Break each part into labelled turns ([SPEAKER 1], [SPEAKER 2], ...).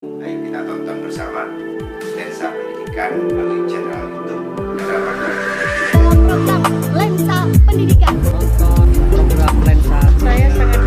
[SPEAKER 1] Ayo kita tonton bersama Lensa Pendidikan melalui channel YouTube Harapan
[SPEAKER 2] dalam program Lensa Pendidikan.
[SPEAKER 3] Nonton program Lensa.
[SPEAKER 2] Saya sangat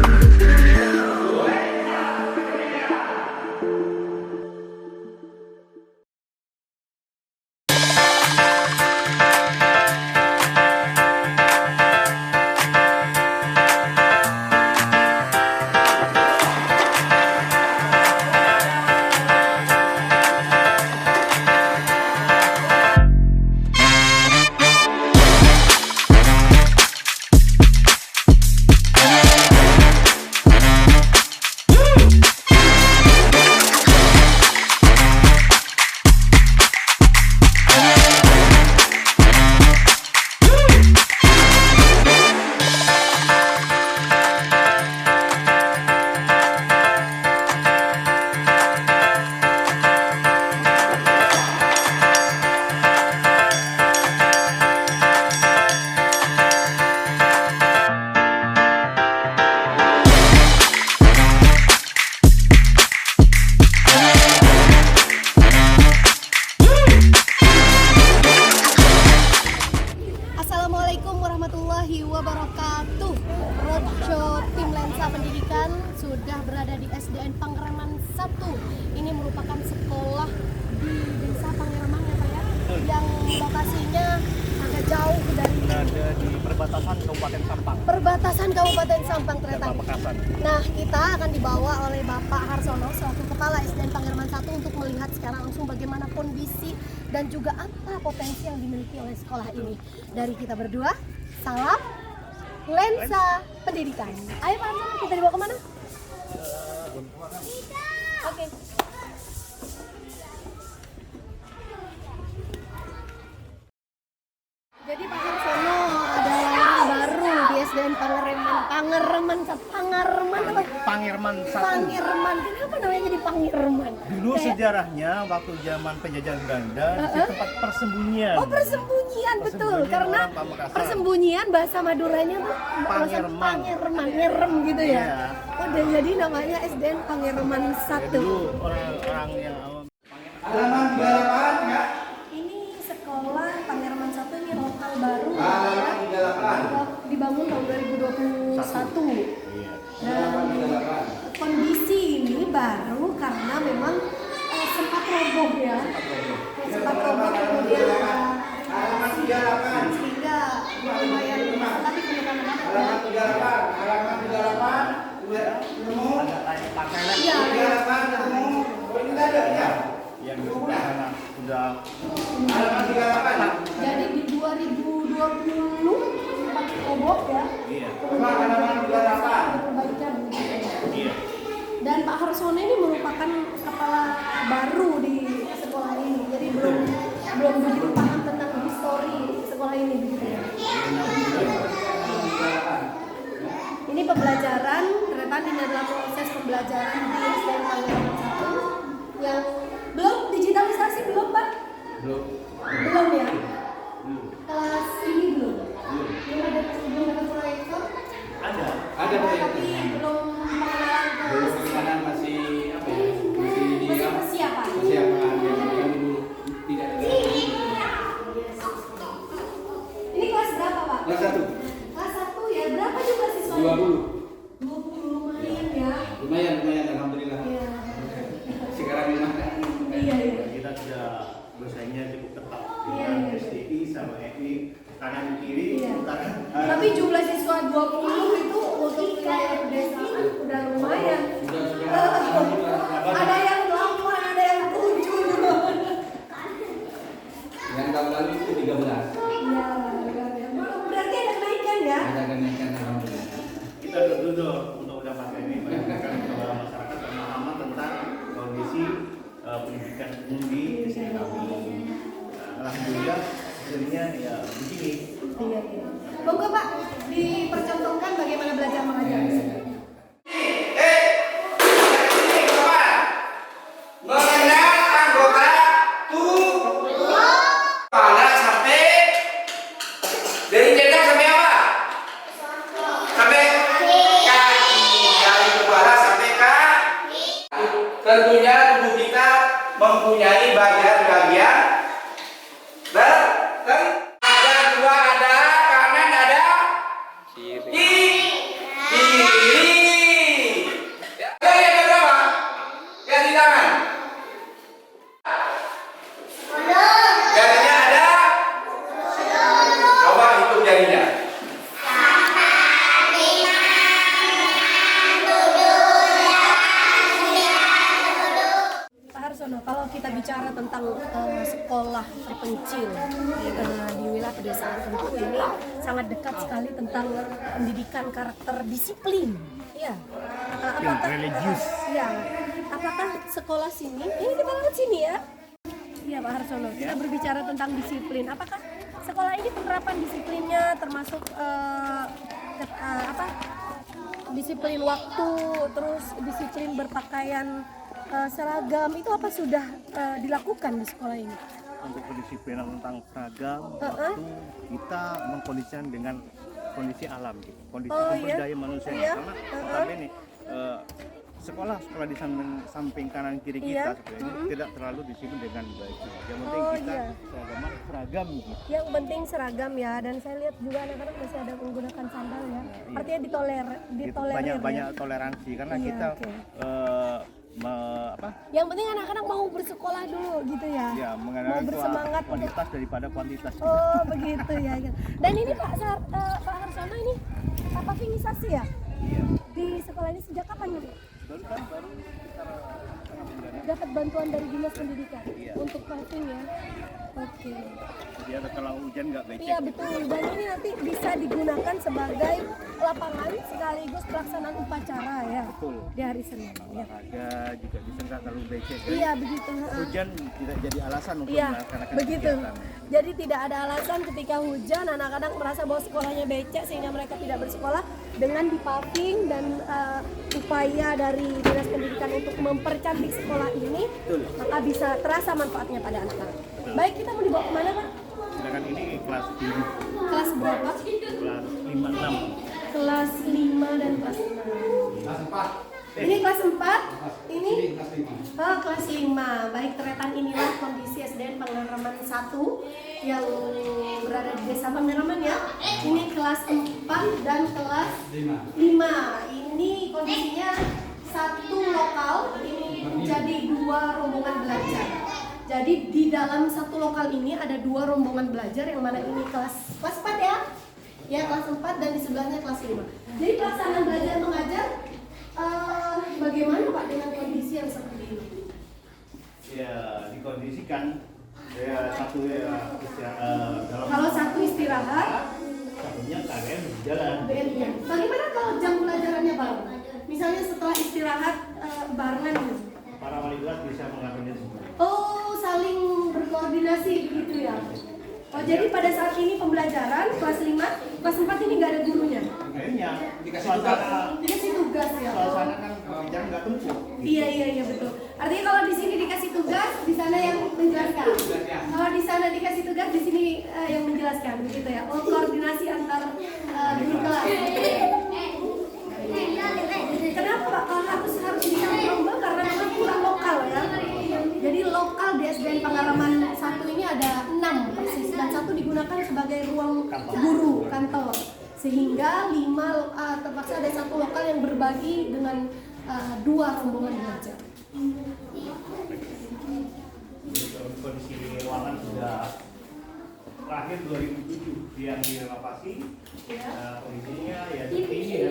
[SPEAKER 2] Assalamualaikum warahmatullahi wabarakatuh. Roadshow tim Lensa Pendidikan sudah berada di SDN Pangeraman 1. Ini merupakan sekolah di Desa Pangeraman ya Pak ya, yang lokasinya agak jauh dari
[SPEAKER 3] Ada di perbatasan Kabupaten Sampang.
[SPEAKER 2] perbatasan Kabupaten Sampang ternyata.
[SPEAKER 3] Pamekasan.
[SPEAKER 2] Nah, kita akan dibawa oleh Bapak Harsono selaku Kepala SDN Pangeraman 1 untuk melihat secara langsung bagaimana kondisi dan juga apa potensi yang dimiliki oleh sekolah ini. Dari kita berdua, salam Lensa Pendidikan. Ayo Pak Harsono, kita dibawa kemana? Oke. Jadi Pak Harsono adalah orang baru di SDN Pangeraman. Pangeraman apa?
[SPEAKER 3] Pangeraman 1.
[SPEAKER 2] Pangeraman. Kenapa namanya jadi Pangeraman?
[SPEAKER 3] Dulu sejarahnya waktu zaman penjajahan Belanda di tempat persembunyian.
[SPEAKER 2] Oh, persembunyian betul,
[SPEAKER 3] Persembunyian
[SPEAKER 2] karena
[SPEAKER 3] orang Pamekasan.
[SPEAKER 2] persembunyian bahasa Maduranya tuh
[SPEAKER 3] Pangeraman.
[SPEAKER 2] Pangeraman, ngerem gitu ya.
[SPEAKER 3] Iya.
[SPEAKER 2] Oh, dan jadi namanya SDN Pangeraman 1.
[SPEAKER 3] Dulu orang-orang yang
[SPEAKER 1] Halaman 38 ya.
[SPEAKER 2] Ini sekolah Pangeraman 1 ini lokal baru
[SPEAKER 1] Halaman 38.
[SPEAKER 2] dibangun tahun 2021.
[SPEAKER 3] Iya.
[SPEAKER 2] Dan kondisi ini baru karena memang sempat roboh ya. Sempat roboh kemudian sehingga lumayan tapi kemudian
[SPEAKER 1] Halaman 38. Halaman 38. Nemu.
[SPEAKER 3] Ada layak pakai lah.
[SPEAKER 2] iya.
[SPEAKER 1] 38 nemu. Oh, ini enggak ada ya.
[SPEAKER 3] Yang di sana sudah
[SPEAKER 1] Halaman 38.
[SPEAKER 2] Jadi di 2020 sempat roboh ya.
[SPEAKER 3] Iya.
[SPEAKER 2] Kemudian
[SPEAKER 1] Halaman 38.
[SPEAKER 2] ada perbaikan gitu.
[SPEAKER 3] Iya.
[SPEAKER 2] Dan Pak Harsono ini merupakan kepala baru di sekolah ini, jadi belum begitu paham tentang histori sekolah ini begitu ya. Ini pembelajaran, ternyata ini adalah proses pembelajaran di SDN Pangeraman 1 yang belum digitalisasi belum Pak? Belum ya? Kelas ini belum? Belum ada proyektor?
[SPEAKER 3] Ada.
[SPEAKER 1] Ada
[SPEAKER 2] Tapi belum pengenalan ke
[SPEAKER 1] Sekarang masih apa ya? Masih di
[SPEAKER 2] masih persiapan.
[SPEAKER 1] persiapan yang dulu tidak ada.
[SPEAKER 2] Ini kelas berapa Pak?
[SPEAKER 1] Kelas 1.
[SPEAKER 2] Kelas 1 ya, berapa juga siswanya?
[SPEAKER 1] 20.
[SPEAKER 2] 20 lumayan ya.
[SPEAKER 1] Lumayan alhamdulillah.
[SPEAKER 2] Iya.
[SPEAKER 1] Sekarang gimana?
[SPEAKER 2] Iya.
[SPEAKER 3] Kita sudah bersaingnya cukup ketat
[SPEAKER 2] Iya,
[SPEAKER 3] dengan
[SPEAKER 2] iya.
[SPEAKER 3] STI sama EI kanan kiri
[SPEAKER 2] Iya.
[SPEAKER 3] utara.
[SPEAKER 2] Tapi jumlah siswa 20 itu untuk wilayah pedesaan udah lumayan. Ada yang 8, ada yang 7.
[SPEAKER 1] Yang tahun lalu itu 13.
[SPEAKER 2] Iya, berarti ada kenaikan ya?
[SPEAKER 1] Ada kenaikan alhamdulillah.
[SPEAKER 3] Kita duduk untuk mendapatkan ini menyampaikan kepada masyarakat pemahaman tentang kondisi pendidikan umum di SDN kami. Alhamdulillah hasilnya ya begini.
[SPEAKER 2] Iya. Monggo Pak, dipercontohkan bagaimana belajar mengajar di sini.
[SPEAKER 1] Mengenal anggota tubuh. Kepala sampai dari jenggot sampai apa? Sampai kaki. Dari kepala sampai kaki. Tentunya tubuh kita mempunyai bagian-bagian ada dua, ada kanan, ada kiri. Ya, yang berapa? Yang di tangan. Jarinya ada. Coba hitung jarinya.
[SPEAKER 2] Kalau kita bicara tentang sekolah terpencil di wilayah pedesaan, tentu ini sangat dekat sekali tentang pendidikan karakter disiplin. Ya, apakah religius? Ya, apakah sekolah sini? Ini kita lewat sini ya. Iya Pak Harsono. Kita berbicara tentang disiplin. Apakah sekolah ini penerapan disiplinnya termasuk disiplin waktu, terus disiplin berpakaian seragam, itu apa sudah dilakukan di sekolah ini?
[SPEAKER 3] Untuk kedisiplinan tentang seragam, waktu kita mengkondisikan dengan kondisi alam, kondisi sumber daya manusia. Karena notabene sekolah di samping kanan kiri kita sebenarnya tidak terlalu disiplin dengan baik. Yang penting kita seragam gitu. Yang penting seragam ya, dan saya lihat juga anak-anak masih ada menggunakan sandal ya. Artinya ditolerir. Banyak toleransi karena kita
[SPEAKER 2] yang penting anak-anak mau bersekolah dulu gitu ya.
[SPEAKER 3] Ya,
[SPEAKER 2] mau bersemangat
[SPEAKER 3] kualitas daripada kuantitas.
[SPEAKER 2] Oh begitu ya. Dan ini Pak Harsono, ini pavingisasi ya?
[SPEAKER 3] Iya.
[SPEAKER 2] Di sekolah ini sejak kapan ya?
[SPEAKER 3] Baru
[SPEAKER 2] dapat bantuan dari dinas pendidikan untuk paving ya. Oke.
[SPEAKER 3] Jadi kalau hujan nggak becek.
[SPEAKER 2] Iya betul. Dan ini nanti bisa digunakan sebagai lapangan sekaligus pelaksanaan upacara ya.
[SPEAKER 3] Betul.
[SPEAKER 2] Di hari Senin.
[SPEAKER 3] Olahraga juga bisa nggak terlalu becek.
[SPEAKER 2] Iya begitu.
[SPEAKER 3] Hujan tidak jadi alasan untuk melaksanakan
[SPEAKER 2] begitu.
[SPEAKER 3] kegiatan.
[SPEAKER 2] Jadi tidak ada alasan ketika hujan anak-anak merasa bahwa sekolahnya becek sehingga mereka tidak bersekolah. Dengan dipaving dan upaya dari dinas pendidikan untuk mempercantik sekolah ini, maka bisa terasa manfaatnya pada anak-anak. Baik, kita mau dibawa kemana Pak?
[SPEAKER 3] Silakan, ini kelas 5.
[SPEAKER 2] Kelas berapa?
[SPEAKER 3] Kelas 5, 6.
[SPEAKER 2] Kelas 5 dan kelas 6.
[SPEAKER 1] Kelas 4.
[SPEAKER 2] Ini kelas 4, ini kelas 5. Baik, teretan inilah kondisi SDN Pengaraman 1 yang berada di Desa Pengaraman ya. Ini kelas 4 dan kelas 5. Ini kondisinya satu lokal, ini menjadi 2 rombongan belajar. Jadi di dalam satu lokal ini ada 2 rombongan belajar, yang mana ini kelas 4 ya. Ya, kelas 4 dan di sebelahnya kelas 5. Jadi pelaksanaan belajar mengajar bagaimana Pak dengan kondisi yang seperti ini?
[SPEAKER 3] Ya, dikondisikan satu dalam.
[SPEAKER 2] Kalau satu istirahat,
[SPEAKER 3] satunya KM berjalan.
[SPEAKER 2] Bagaimana kalau jam pelajarannya bareng? Misalnya setelah istirahat barengan gitu.
[SPEAKER 3] Para wali kelas bisa mengaturnya semua.
[SPEAKER 2] Oh, saling berkoordinasi begitu ya. Oh, jadi pada saat ini pembelajaran kelas 5, kelas 4 ini nggak ada gurunya?
[SPEAKER 3] Kayaknya
[SPEAKER 1] dikasih
[SPEAKER 2] tugas ya.
[SPEAKER 3] Suasana kan jangan nggak tumpuk.
[SPEAKER 2] Iya betul. Artinya kalau di sini dikasih tugas, di sana yang menjelaskan. Kalau di sana dikasih tugas, di sini yang menjelaskan, begitu ya. Oh, koordinasi antar guru kelas. Kenapa Pak? Kalau harus bisa berubah karena memang kurang lokal ya. Jadi lokal di SDN Pengaraman 1 ini ada 6 persis, dan 1 digunakan sebagai ruang guru kantor. Sehingga 5 terpaksa ada 1 lokal yang berbagi dengan 2 rombongan belajar.
[SPEAKER 3] Kondisi ruangan sudah terakhir 2007 yang direnovasi. Kondisinya ya seperti ini ya.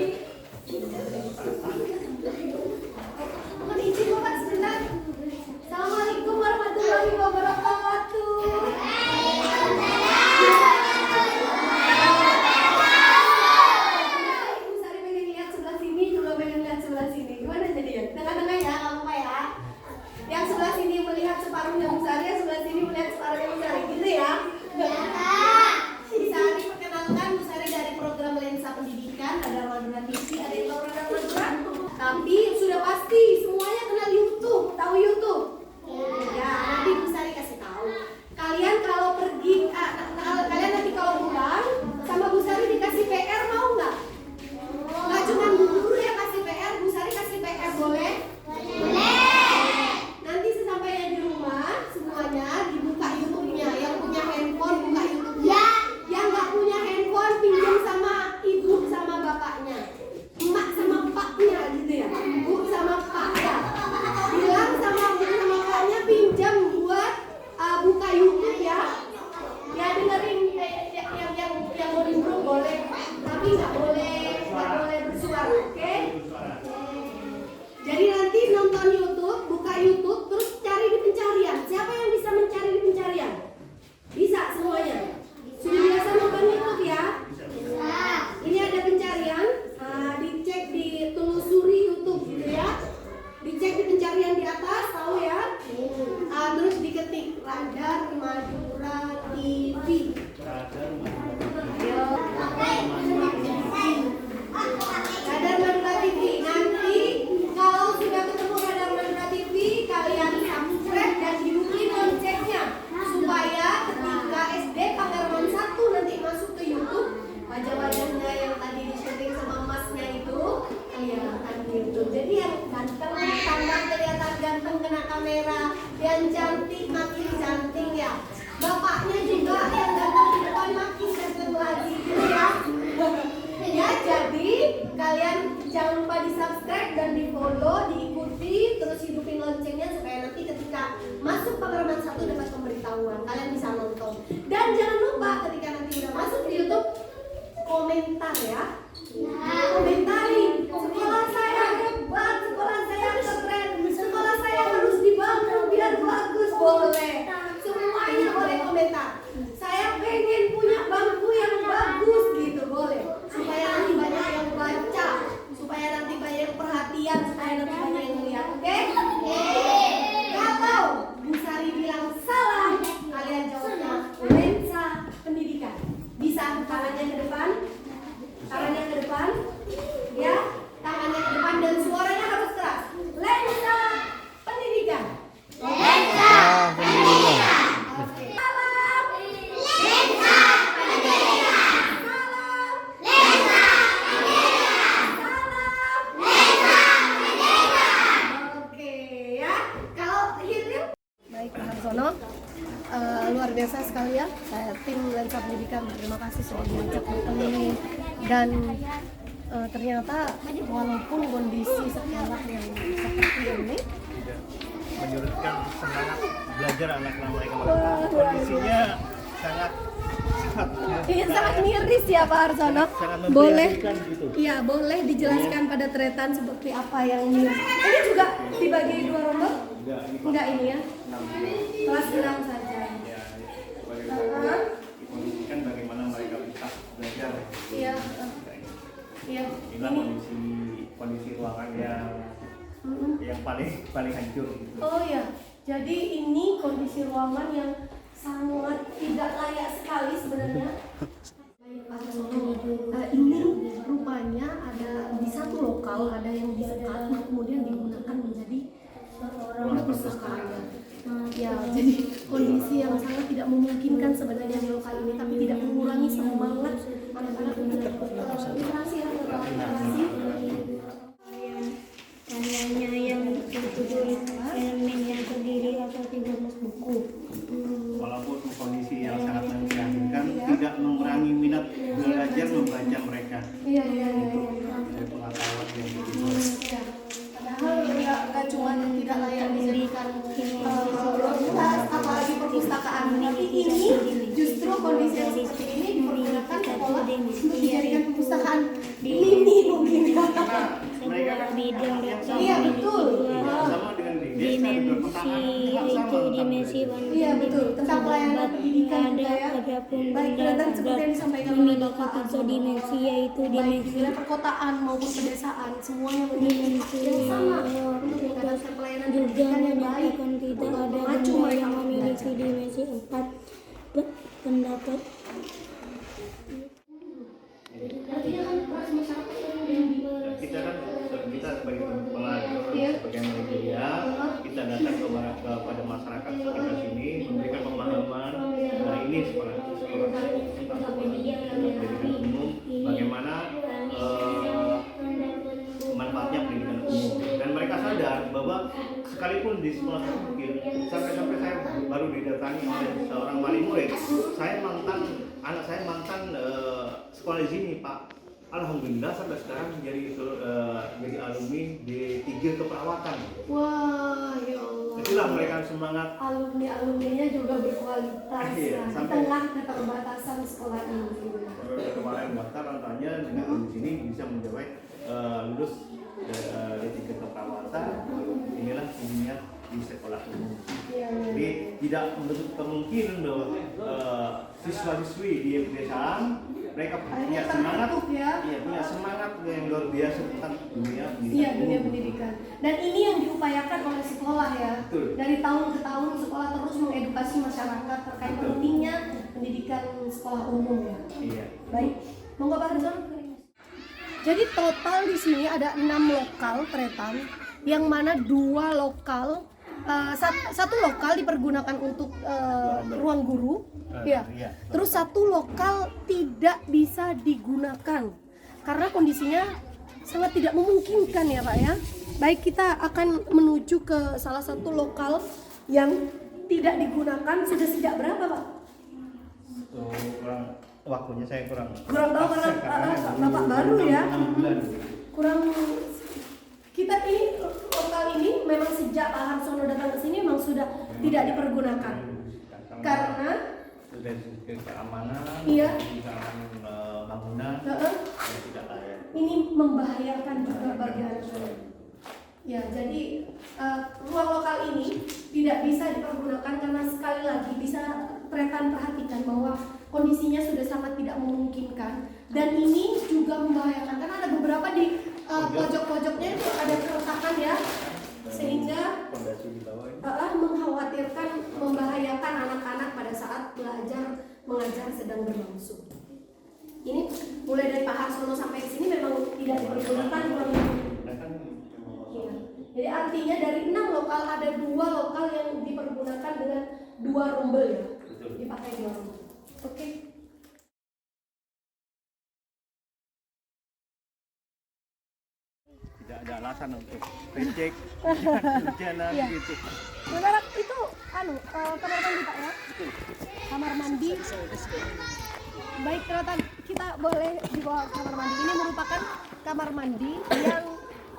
[SPEAKER 2] Mohon izin Bapak sebentar. Assalamualaikum warahmatullahi wabarakatuh. Ibu Sari pengen lihat sebelah sini, juga pengen lihat sebelah sini. Gimana jadi ya? Tengah-tengah ya, nggak apa-apa ya. Yang sebelah sini melihat separuhnya Bu Sari, yang sebelah sini melihat separuhnya Bu Sari, gitu ya? Bu Sari, perkenalkan Bu Sari dari program Lensa Pendidikan, ada Madura TV, ada yang tahu Madura. Tapi sudah pasti semuanya kenal YouTube. Radar Madura TV.
[SPEAKER 3] Radar
[SPEAKER 2] Radar Madura TV. Nanti kalau sudah ketemu Radar Madura TV, kalian subscribe dan hidupin loncengnya supaya ketika SD Pangeraman 1 nanti masuk ke YouTube, wajah-wajahnya yang tadi di syuting sama masnya itu kelihatan di YouTube. Jadi yang ganteng tambah kelihatan ganteng kena kamera, yang cantik makin cantik ya. Bapaknya juga yang ganteng di depan makin ganteng lagi gitu ya. Ya, jadi kalian jangan lupa di subscribe dan di follow, diikuti, terus hidupin loncengnya supaya nanti ketika masuk Pangeraman 1 dapat pemberitahuan, kalian bisa nonton. Dan jangan lupa ketika nanti udah masuk di YouTube, komentar ya. Komentarin, sekolah saya hebat, sekolah saya keren, sekolah saya harus dibangun biar bagus, boleh. Semuanya boleh komentar. Saya pengen punya bangku yang bagus gitu, boleh. Supaya nanti banyak yang baca, supaya nanti banyak perhatian, supaya nanti banyak yang lihat, oke? Kalau Bu Sari bilang salah, kalian jawabnya lensa pendidikan. Bisa tangannya ke depan, tangannya ke depan, ya, tangannya ke depan dan suaranya harus keras. Lensa pendidikan. Lensa pendidikan. Oke. Salam. Lensa pendidikan. Salam. Lensa pendidikan. Salam. Lensa pendidikan. Oke ya. Kalau Hilil. Baik, Pak Harsono. Luar biasa sekali ya, saya tim Lensa Pendidikan berterima kasih sudah diajak bertemu dan ternyata walaupun kondisi sekolah yang seperti ini
[SPEAKER 3] menyurutkan semangat belajar anak-anak mereka. Kondisinya sangat
[SPEAKER 2] sangat miris ya Pak Harsono. Boleh, iya boleh dijelaskan pada tretan seperti apa yang miris. Ini juga dibagi 2 rombongan? Enggak ini ya? Kelas 6 saja.
[SPEAKER 3] Dikondisikan bagaimana mereka bisa belajar.
[SPEAKER 2] Iya. Iya.
[SPEAKER 3] Inilah kondisi ruangan yang paling hancur.
[SPEAKER 2] Oh ya, jadi ini kondisi ruangan yang sangat tidak layak sekali sebenarnya. Ini rupanya ada di satu lokal ada yang disekat, kemudian digunakan menjadi perpustakaan. Ya, jadi kondisi yang sangat tidak memungkinkan sebenarnya di lokal ini, tapi tidak mengurangi semangat anak-anak untuk literasi ya, literasi.
[SPEAKER 4] Hanya yang tertulis elemen yang terdiri atas 13 buku.
[SPEAKER 3] Walaupun kondisi yang sangat memprihatinkan, tidak mengurangi minat belajar membaca mereka.
[SPEAKER 2] Iya.
[SPEAKER 3] Dari pengetahuan yang begitu.
[SPEAKER 2] Padahal nggak cuma tidak layak dijadikan universitas, apalagi perpustakaan, tapi ini justru kondisi yang seperti ini dipergunakan sekolah untuk dijadikan perpustakaan mini mungkin.
[SPEAKER 3] Mereka kan
[SPEAKER 4] Bidang dokter
[SPEAKER 2] Iya betul.
[SPEAKER 3] sama dengan di desa
[SPEAKER 4] dimensi yaitu dimensi
[SPEAKER 2] Iya betul, tentang pelayanan pendidikan juga ya. Baik, kelihatan seperti yang disampaikan oleh Bapak
[SPEAKER 4] tiga
[SPEAKER 2] Arsono.
[SPEAKER 4] dimensi yaitu
[SPEAKER 2] Baik
[SPEAKER 4] dimensi
[SPEAKER 2] di wilayah perkotaan maupun pedesaan, semuanya memiliki yang sama untuk mendapatkan pelayanan
[SPEAKER 4] juga
[SPEAKER 2] pendidikan yang baik.
[SPEAKER 4] menyatakan tidak ada
[SPEAKER 2] Memacu
[SPEAKER 4] benda
[SPEAKER 2] mereka
[SPEAKER 4] yang
[SPEAKER 2] untuk
[SPEAKER 4] memiliki
[SPEAKER 2] belajar.
[SPEAKER 4] dimensi 4 pendapat
[SPEAKER 3] kita kan kita sebagai pengajar
[SPEAKER 2] Iya.
[SPEAKER 3] sebagai media kita datang kepada masyarakat sekitar sini memberikan pemahaman. Nah ini sekolah pendidikan umum bagaimana manfaatnya pendidikan umum dan mereka sadar bahwa sekalipun di sekolah mungkin sampai saya baru didatangi oleh seorang wali murid, anak saya mantan sekolah di sini Pak. Alhamdulillah sampai sekarang jadi alumni D3 keperawatan.
[SPEAKER 2] Wah, ya Allah.
[SPEAKER 3] Itulah mereka semangat.
[SPEAKER 2] Alumninya juga berkualitas
[SPEAKER 3] Iya,
[SPEAKER 2] ya, di
[SPEAKER 3] sampai-
[SPEAKER 2] tengah keterbatasan sekolah ini.
[SPEAKER 3] Kemarin daftar katanya dengan di sini bisa mencapai lulus D3 keperawatan. Inilah intinya di sekolah umum.
[SPEAKER 2] Iya.
[SPEAKER 3] Jadi tidak menutup kemungkinan bahwa siswa-siswi di pedesaan mereka punya semangat, punya semangat yang luar biasa tentang dunia pendidikan.
[SPEAKER 2] Iya, dunia pendidikan. Dan ini yang diupayakan oleh sekolah ya.
[SPEAKER 3] Betul.
[SPEAKER 2] Dari tahun ke tahun sekolah terus mengedukasi mengedukasi masyarakat terkait pentingnya pendidikan sekolah umum ya.
[SPEAKER 3] Iya.
[SPEAKER 2] Baik, monggo Pak Harzon. Jadi total di sini ada 6 lokal Tretan, yang mana 2 lokal, satu lokal dipergunakan untuk ruang guru, ya. Terus 1 lokal tidak bisa digunakan karena kondisinya sangat tidak memungkinkan ya Pak ya. Baik, kita akan menuju ke salah satu lokal yang tidak digunakan. Sudah sejak berapa Pak?
[SPEAKER 3] Kurang waktunya saya kurang
[SPEAKER 2] Tahu karena Bapak baru ya.
[SPEAKER 3] 6 bulan.
[SPEAKER 2] Kurang, kita ini lokal ini memang sejak Pak Harsono datang ke sini memang sudah tidak dipergunakan karena
[SPEAKER 3] dari segi keamanan,
[SPEAKER 2] iya,
[SPEAKER 3] keamanan bangunan tidak layak.
[SPEAKER 2] ini membahayakan juga bagi anak-anak. Ya, jadi ruang lokal ini tidak bisa dipergunakan karena sekali lagi bisa Tretan perhatikan bahwa kondisinya sudah sangat tidak memungkinkan, dan ini juga membahayakan karena ada beberapa di pojok-pojoknya itu ada keretakan ya, sehingga
[SPEAKER 3] Fondasi di bawah ini.
[SPEAKER 2] mengkhawatirkan, membahayakan anak-anak pada saat belajar mengajar sedang berlangsung. Ini mulai dari Pak Harsono sampai ke sini memang tidak dipergunakan ruang ini. Iya. Jadi artinya dari 6 lokal ada 2 lokal yang dipergunakan dengan 2 rombel ya.
[SPEAKER 3] Betul.
[SPEAKER 2] Dipakai 2 rombel. Oke.
[SPEAKER 3] Tidak ada alasan untuk reject hujanan
[SPEAKER 2] Iya.
[SPEAKER 3] gitu.
[SPEAKER 2] Sementara itu kamar mandi Pak ya? Kamar mandi. Baik, Tretan, kita boleh dibawa kamar mandi. Ini merupakan kamar mandi yang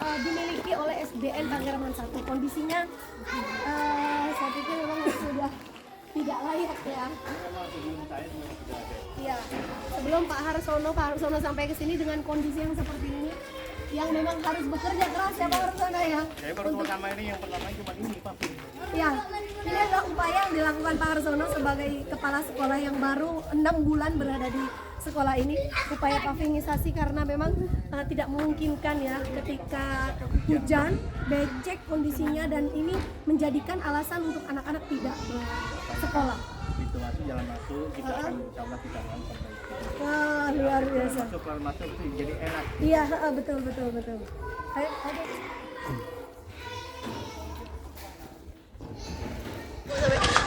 [SPEAKER 2] dimiliki oleh SDN Panggeraman 1. Kondisinya saya pikir memang sudah tidak layak ya. Iya. Sebelum Pak Harsono sampai ke sini dengan kondisi yang seperti ini, yang memang harus bekerja keras ya Pak Harsono ya.
[SPEAKER 3] Saya baru pertama ini, yang pertama cuma ini Pak.
[SPEAKER 2] Ya, ini adalah upaya yang dilakukan Pak Harsono sebagai kepala sekolah yang baru 6 bulan berada di sekolah ini. Upaya pavingisasi karena memang tidak memungkinkan ya ketika hujan, becek kondisinya, dan ini menjadikan alasan untuk anak-anak tidak sekolah.
[SPEAKER 3] Itu masuk, jalan masuk, kita akan insya kita akan perbaiki.
[SPEAKER 2] Wah, luar biasa.
[SPEAKER 3] Keluar masuk itu jadi enak.
[SPEAKER 2] Iya, betul. Ayo.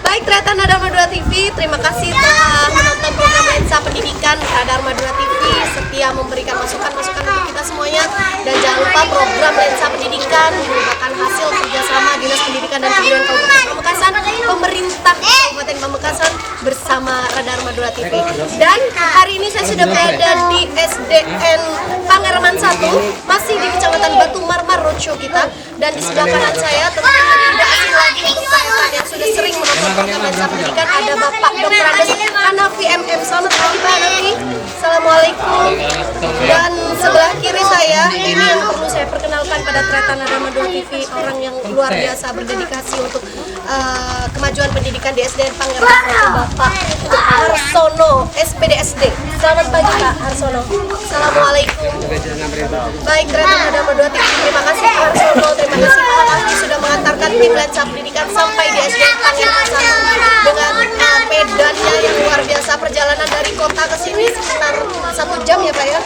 [SPEAKER 2] Baik, Tretan Radar Madura TV, terima kasih telah menonton program Lensa Pendidikan Radar Madura TV. Setia memberikan masukan-masukan untuk kita semuanya, dan jangan lupa program Lensa Pendidikan merupakan hasil kerjasama Dinas Pendidikan dan Kebudayaan Kabupaten Pamekasan, pemerintah Kabupaten Pamekasan bersama Radar Madura TV. Dan hari ini saya sudah berada di SDN Panggeraman 1, masih di Kecamatan Batu Marmar roadshow kita, dan di sebelah kanan saya tentunya tidak asing lagi untuk Tretan yang sudah sering menonton program Lensa Pendidikan, ada Bapak Dr. Andes Hanafi MM. Selamat pagi Pak Hanafi. Assalamualaikum. Dan sebelah kiri saya, ini yang perlu saya perkenalkan pada Tretan Radar Madura TV, orang yang luar biasa berdedikasi untuk kemajuan pendidikan di SDN Panggeraman 1, Bapak Harsono, SPDSD. Selamat pagi Pak Harsono. Assalamualaikum. Baik, Tretan Radar Madura TV, terima kasih Pak Harsono, terima kasih Pak Hanafi sudah mengantarkan tim Lensa Pendidikan sampai di SDN Panggeraman 1 dengan medannya yang luar biasa. Perjalanan dari kota ke sini sekitar 1 jam ya Pak ya.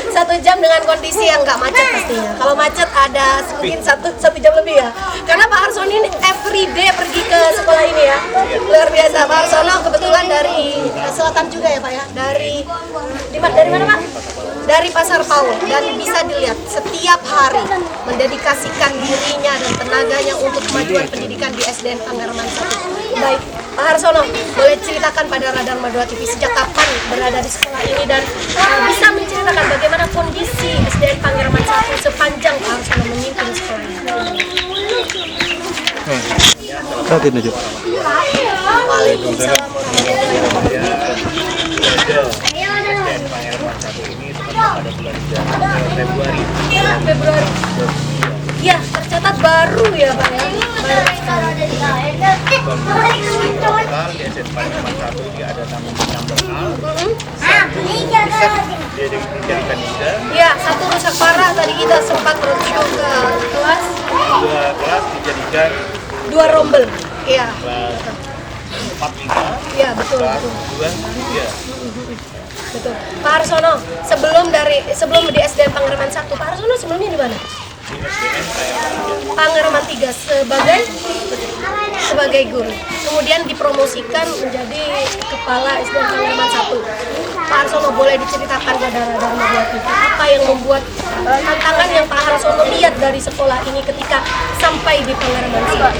[SPEAKER 2] 1 jam dengan kondisi yang nggak macet pastinya. Kalau macet ada mungkin 1 jam lebih ya. Karena Pak Harsono ini everyday pergi ke sekolah ini ya. Luar biasa. Pak Harsono kebetulan dari selatan juga ya Pak ya. Dari mana Pak? Dari Pasar Paul, dan bisa dilihat setiap hari mendedikasikan dirinya dan tenaganya untuk kemajuan pendidikan di SDN Panggeraman 1. Baik, Pak Harsono, boleh ceritakan pada Radar Madura TV sejak kapan berada di sekolah ini, dan bisa menceritakan bagaimana kondisi SDN Panggeraman 1 sepanjang Pak Harsono memimpin sekolah ini.
[SPEAKER 5] Satin aja.
[SPEAKER 2] Waalaikumsalam warahmatullahi wabarakatuh.
[SPEAKER 3] SDN Panggeraman 1 ini pada bulan Februari.
[SPEAKER 2] Ya, tercatat baru ya Pak ya. Baru sekali.
[SPEAKER 3] Lokal di SDN Panggeraman 1 dia ada 6 lokal. Jadi dijadikan 3.
[SPEAKER 2] Ya, 1 rusak parah, tadi kita sempat roadshow ke kelas.
[SPEAKER 3] 2 kelas dijadikan
[SPEAKER 2] 2 rombel. Iya.
[SPEAKER 3] kelas 45
[SPEAKER 2] Iya, betul,
[SPEAKER 3] kelas
[SPEAKER 2] betul.
[SPEAKER 3] 2 ya.
[SPEAKER 2] Betul. Pak Harsono, sebelum di SDN Pangeraman 1, Pak Harsono sebelumnya di mana?
[SPEAKER 3] Di SDN kayak
[SPEAKER 2] Pangeraman 3 sebagai guru. Kemudian dipromosikan menjadi kepala SDN Pangeraman 1. Pak Harsono, boleh diceritakan pada Dharma buat kita apa yang membuat tantangan yang Pak Harsono lihat dari sekolah ini ketika sampai di Pangeraman 1?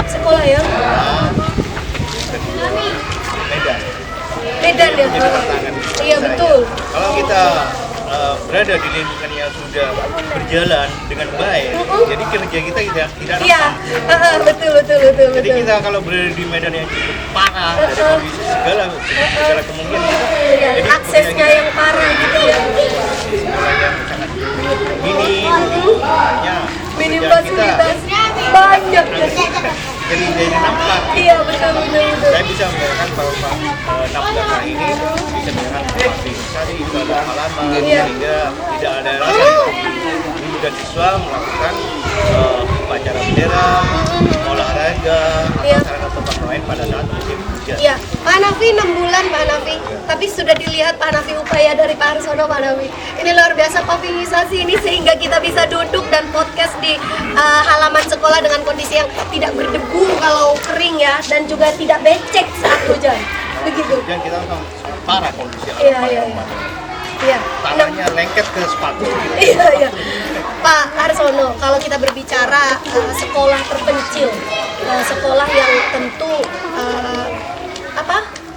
[SPEAKER 2] Sekolah ya?
[SPEAKER 3] Medan.
[SPEAKER 2] Medan ya?
[SPEAKER 3] Jadi tantangan.
[SPEAKER 2] Iya, betul.
[SPEAKER 3] Kalau kita berada di lingkungan yang sudah berjalan dengan baik, jadi kerja kita tidak
[SPEAKER 2] Iya,
[SPEAKER 3] rentan.
[SPEAKER 2] betul.
[SPEAKER 3] Jadi kita kalau berada di medan yang cukup parah dari kondisi segala kemungkinan,
[SPEAKER 2] Iya,
[SPEAKER 3] jadi
[SPEAKER 2] aksesnya
[SPEAKER 3] pekerjaan
[SPEAKER 2] yang parah gitu ya.
[SPEAKER 3] sekolah yang sangat minim, ya,
[SPEAKER 2] Minim
[SPEAKER 3] pekerjaan kita
[SPEAKER 2] fasilitas banyak ya.
[SPEAKER 3] jadi nampak.
[SPEAKER 2] Iya, betul.
[SPEAKER 3] Saya bisa membayangkan bahwa nafkah ini bisa dengan aktivitas itu ada halaman
[SPEAKER 2] Iya.
[SPEAKER 3] sehingga tidak ada rasa guru dan siswa melakukan upacara bendera, olahraga,
[SPEAKER 2] Iya.
[SPEAKER 3] atau sarana tempat lain pada saat musim hujan.
[SPEAKER 2] Iya, Pak Hanafi 6 bulan Pak Hanafi. Tapi sudah dilihat Pak Hanafi upaya dari Pak Harsono, Pak Hanafi. Ini luar biasa pavingisasi ini sehingga kita bisa duduk dan podcast di halaman sekolah dengan kondisi yang tidak berdebu kalau kering ya, dan juga tidak becek saat hujan. Begitu.
[SPEAKER 3] Hujan kita sangat parah kondisi
[SPEAKER 2] Iya.
[SPEAKER 3] alam.
[SPEAKER 2] Iya.
[SPEAKER 3] Tanahnya lengket ke sepatu.
[SPEAKER 2] Iya. Pak Harsono, kalau kita berbicara sekolah terpencil, sekolah yang tentu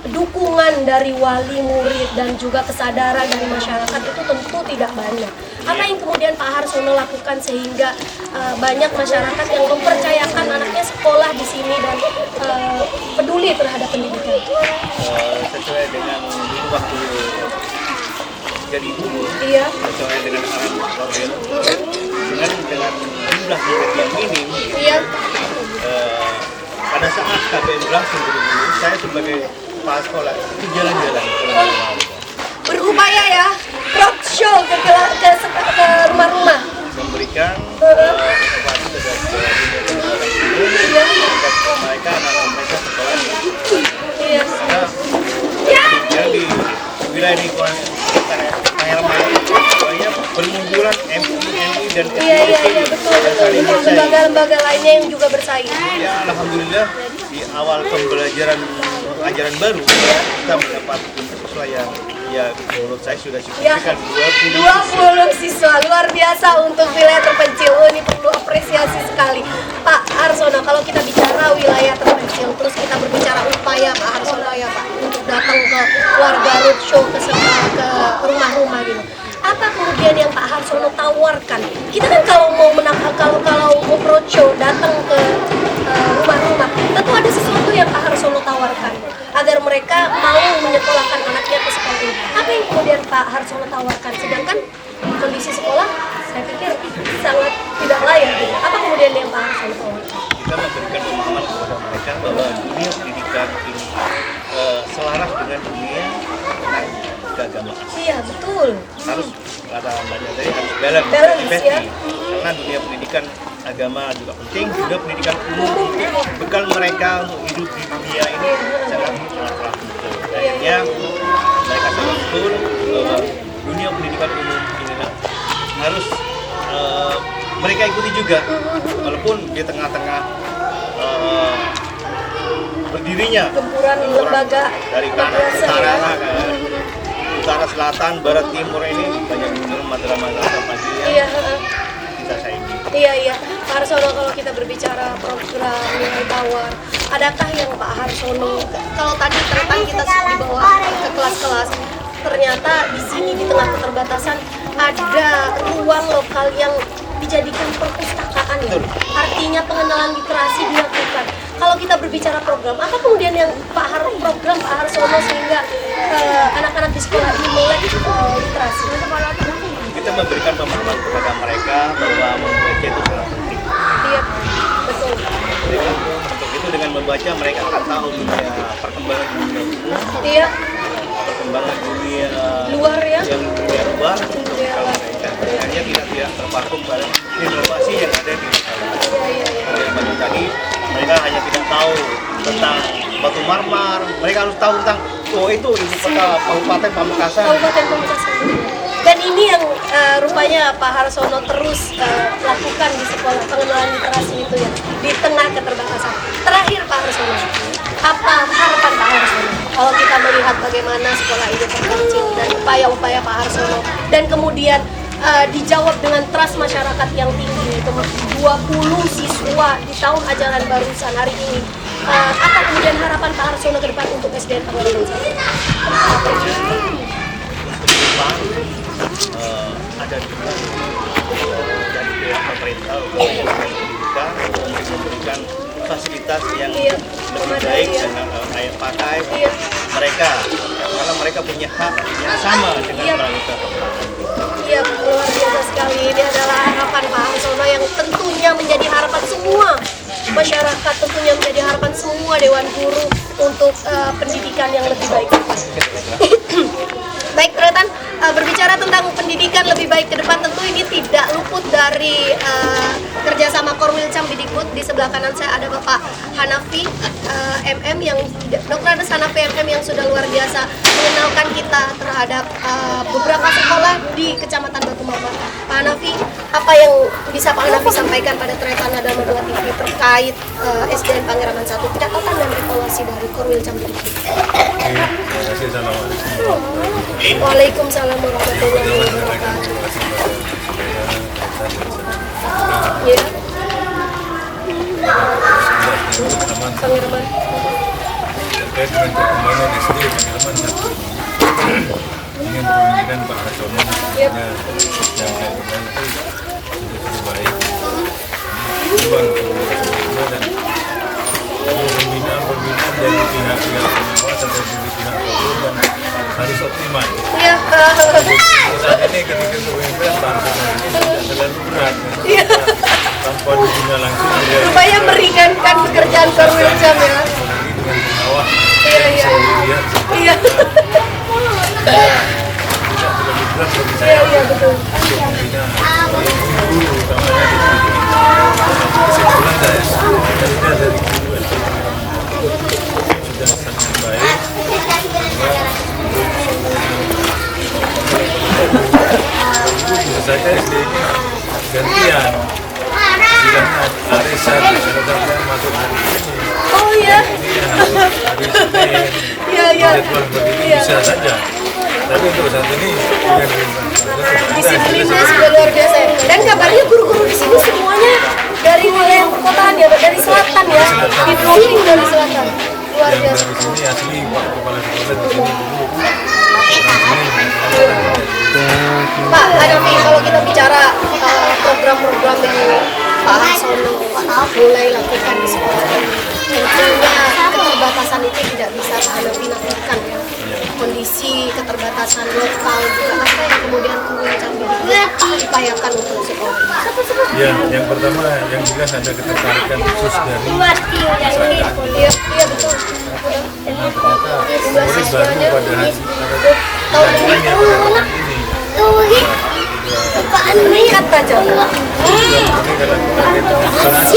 [SPEAKER 2] dukungan dari wali murid dan juga kesadaran dari masyarakat itu tentu tidak banyak. Apa yang kemudian Pak Harsono lakukan sehingga banyak masyarakat yang mempercayakan anaknya sekolah di sini dan peduli terhadap pendidikan?
[SPEAKER 3] Sesuai dengan dulu waktu jadi guru,
[SPEAKER 2] Iya.
[SPEAKER 3] sesuai dengan arahan Lorel, dengan jumlah murid yang minim,
[SPEAKER 2] Iya.
[SPEAKER 3] pada saat KBM berlangsung dulu, saya sebagai kepala sekolah itu jalan-jalan
[SPEAKER 2] Berupaya ya, roadshow ke rumah-rumah.
[SPEAKER 3] memberikan informasi kepada
[SPEAKER 2] Iya.
[SPEAKER 3] mereka anak-anak mereka sekolah
[SPEAKER 2] Iya.
[SPEAKER 3] karena di wilayah lingkungan Pangeraman banyak bermunculan MI dan
[SPEAKER 2] Iya, betul. Lembaga-lembaga lainnya yang juga bersaing.
[SPEAKER 3] Ya, alhamdulillah di awal pembelajaran ajaran baru kita mendapat siswa yang ya menurut saya sudah
[SPEAKER 2] Ya,
[SPEAKER 3] signifikan
[SPEAKER 2] 20 siswa, luar biasa untuk wilayah terpencil. Ini perlu apresiasi sekali. Pak Harsono, kalau kita bicara wilayah terpencil, terus kita berbicara upaya Pak Harsono ya Pak, untuk datang ke keluarga roadshow ke rumah-rumah gitu. Apa kemudian yang Pak Harsono tawarkan? Kita kan kalau mau roadshow datang ke rumah-rumah, tentu ada sesuatu yang Pak Harsono tawarkan agar mereka mau menyekolahkan anaknya ke sekolah ini. Apa yang kemudian Pak Harsono tawarkan? Sedangkan kondisi sekolah saya pikir sangat tidak layak. Apa kemudian yang Pak Harsono tawarkan?
[SPEAKER 3] kita memberikan pemahaman kepada mereka bahwa dunia pendidikan ini selaras dengan dunia keagamaan.
[SPEAKER 2] Iya, betul.
[SPEAKER 3] Harus kata Mbak Jatri harus balance,
[SPEAKER 2] Balance, ya.
[SPEAKER 3] karena dunia pendidikan agama juga penting, juga pendidikan umum bekal mereka untuk hidup di dunia ini sangat penting. Akhirnya mereka sadar betul bahwa dunia pendidikan umum inilah harus mereka ikuti juga, walaupun di tengah-tengah berdirinya
[SPEAKER 2] Gempuran lembaga
[SPEAKER 3] dari kanan
[SPEAKER 2] madrasah,
[SPEAKER 3] utara,
[SPEAKER 2] ya.
[SPEAKER 3] utara selatan, barat timur ini banyak madrasah pagi
[SPEAKER 2] Iya,
[SPEAKER 3] yang kita saingi.
[SPEAKER 2] Iya. Pak Harsono, kalau kita berbicara program nilai tawar, adakah yang Pak Harsono, kalau tadi tentang kita dibawa ke kelas-kelas, ternyata di sini di tengah keterbatasan ada ruang lokal yang dijadikan perpustakaan ya. Artinya pengenalan literasi dilakukan. Kalau kita berbicara program, apa kemudian yang program Pak Harsono sehingga anak-anak di sekolah ini melek literasi?
[SPEAKER 3] Kita memberikan pemahaman kepada mereka bahwa membaca itu sangat penting.
[SPEAKER 2] Iya, betul.
[SPEAKER 3] Untuk itu dengan membaca mereka akan tahu dunia perkembangan dunia umum,
[SPEAKER 2] Iya,
[SPEAKER 3] perkembangan dunia
[SPEAKER 2] luar ya.
[SPEAKER 3] yang dunia luar untuk bekal mereka. Hanya tidak terpaku pada inovasi yang ada di masyarakat.
[SPEAKER 2] Iya.
[SPEAKER 3] Bagi tadi mereka hanya mereka harus tahu tentang itu ibu kota Kabupaten Pamekasan.
[SPEAKER 2] Kabupaten Pamekasan. Dan ini yang rupanya Pak Harsono terus lakukan di sekolah, pengenalan literasi itu ya, di tengah keterbatasan. Terakhir Pak Harsono, apa harapan Pak Harsono kalau kita melihat bagaimana sekolah ini terpencil dan upaya-upaya Pak Harsono, dan kemudian dijawab dengan trust masyarakat yang tinggi, 20 siswa di tahun ajaran barusan hari ini. Apa kemudian harapan Pak Harsono ke depan untuk SDN Pangeraman 1?
[SPEAKER 3] Ada juga dari pihak pemerintah untuk memberikan fasilitas yang lebih baik dengan layak pakai mereka, karena mereka punya hak yang sama dengan pemerintah.
[SPEAKER 2] Iya, luar biasa sekali. Ini adalah harapan Pak Harsono yang tentunya menjadi harapan semua masyarakat, tentunya menjadi harapan semua Dewan Guru untuk pendidikan yang lebih baik. Baik, Tretan, berbicara tentang pendidikan lebih baik ke depan, tentu ini tidak luput dari kerjasama Korwil Camdidikbud. Di sebelah kanan saya ada Bapak Hanafi MM, yang Dr. Andes Hanafi MM yang sudah luar biasa mengenalkan kita terhadap beberapa sekolah di Kecamatan Batu Mawar. Pak Hanafi, apa yang bisa Pak Hanafi sampaikan pada Tretan Nadal 2 TV terkait SDN Pangeraman 1, catatan dan evaluasi dari Korwil Camdidikbud?
[SPEAKER 5] Terima kasih. Assalamualaikum.
[SPEAKER 2] Waalaikumsalam warahmatullahi wabarakatuh. Ya. Pangeraman.
[SPEAKER 5] Terkait dengan perkembangan SD Pangeraman 1 ingin pendidikan Pak Harsono yang saya kenal itu sudah baik. Ruang dan pembinaan dari pihak-pihak pengawas atau dari pihak guru harus optimal.
[SPEAKER 2] Iya.
[SPEAKER 5] Saat ini ketika kepemimpinan Pak Harsono ini tidak terlalu berat. Tanpa dukungan langsung
[SPEAKER 2] Supaya meringankan pekerjaan Korwil Cam ya.
[SPEAKER 5] dengan pengawas.
[SPEAKER 2] Iya. Iya.
[SPEAKER 5] Tidak terlalu berat bagi saya.
[SPEAKER 2] Iya, betul.
[SPEAKER 5] Untuk membina guru utamanya di sini. Kesimpulan saya dari guru sudah sangat baik. Bisa saja SD ini gantian. Bilangnya arisan, kadang-kadang masuk hari ini.
[SPEAKER 2] Oh iya.
[SPEAKER 5] Ini hari Senin.
[SPEAKER 2] Iya.
[SPEAKER 5] Jadwal begini bisa saja. Tapi untuk saat ini
[SPEAKER 2] Disiplinnya sudah luar biasa ya. Dan kabarnya guru-guru di sini semuanya dari wilayah perkotaan ya, dari selatan ya, di dropping dari selatan. Luar
[SPEAKER 5] yang
[SPEAKER 2] biasa.
[SPEAKER 5] dari sini asli Pak Kepala Sekolah di sini dulu.
[SPEAKER 2] Pak Hanafi, kalau kita bicara program-program yang Pak Harsono mulai lakukan di sekolah ini, tentunya keterbatasan itu tidak bisa Pak Hanafi nafikan ya. Kondisi keterbatasan lokal juga apa yang kemudian diupayakan untuk sekolah ini?
[SPEAKER 5] Ya, yang pertama yang jelas ada ketertarikan khusus dari masyarakat.
[SPEAKER 2] Iya betul.
[SPEAKER 5] Karena ternyata murid baru pada
[SPEAKER 2] tahun ini meningkat tajam.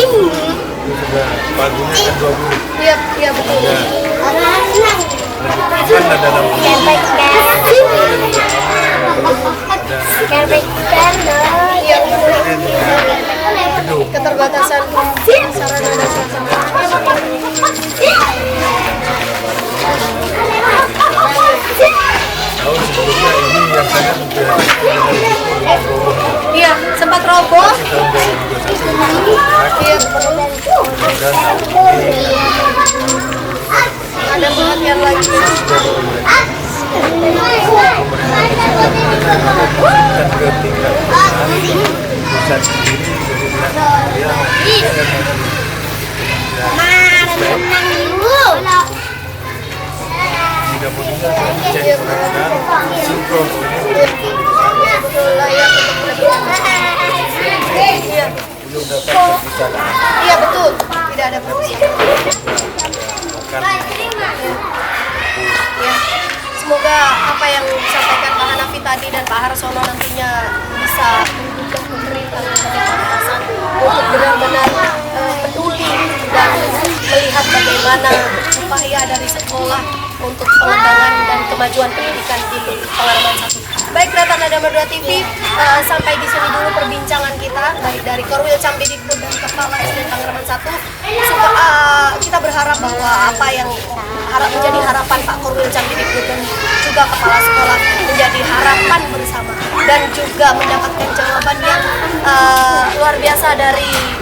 [SPEAKER 5] itu sudah pagunya kan 20.
[SPEAKER 2] Iya betul.
[SPEAKER 5] Aman lah dalam
[SPEAKER 2] keterbatasan sarana dan prasarana.
[SPEAKER 5] tahun sebelumnya ini yang sangat memprihatinkan
[SPEAKER 2] Iya, sempat roboh.
[SPEAKER 5] tahun 2021
[SPEAKER 2] Iya.
[SPEAKER 5] dan
[SPEAKER 2] Ada perhatian lagi.
[SPEAKER 5] dan ketinggalan pusat sendiri mudah-mudahan cek dan sinkron
[SPEAKER 2] Betul layak untuk Iya.
[SPEAKER 5] belum dapat perpustakaan.
[SPEAKER 2] Iya betul. Tidak ada perpustakaan. Ya. Semoga apa yang disampaikan Pak Hanafi tadi dan Pak Harsono nantinya bisa mendukung pemerintah Kabupaten Pamekasan untuk benar-benar peduli dan melihat bagaimana upaya dari sekolah sekolah untuk pengembangan dan kemajuan pendidikan di Pangaraman 1. Baik, Rata Nada Madura TV, sampai di sini dulu perbincangan kita baik dari Korwil Cambidikbud dan Kepala SD Pangaraman 1. Kita berharap bahwa apa yang menjadi harapan Pak Korwil Cambidikbud dan juga Kepala Sekolah menjadi harapan bersama dan juga mendapatkan jawaban yang luar biasa dari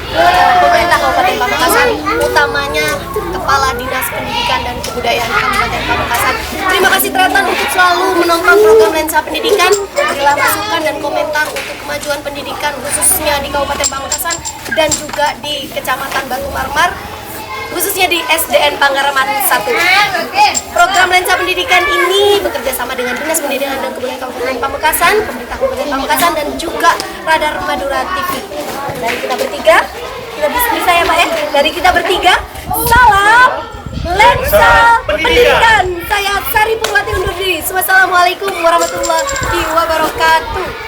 [SPEAKER 2] pemerintah Kabupaten Pamekasan, utamanya Kepala Dinas Pendidikan dan Kebudayaan Kabupaten Pamekasan. Terima kasih Tretan untuk selalu menonton program Lensa Pendidikan. Berilah masukan dan komentar untuk kemajuan pendidikan khususnya di Kabupaten Pamekasan dan juga di Kecamatan Batu Marmar, khususnya di SDN Pangaraman 1. Program Lensa Pendidikan ini bekerja sama dengan Dinas Pendidikan dan Kebudayaan Kabupaten Pamekasan, pemerintah Kabupaten Pamekasan, dan juga Radar Madura TV. Dari kita bertiga, kita bisa ya Pak ya? Dari kita bertiga, salam Lensa Pendidikan. Saya Sari Purwati undur diri. Wassalamualaikum warahmatullahi wabarakatuh.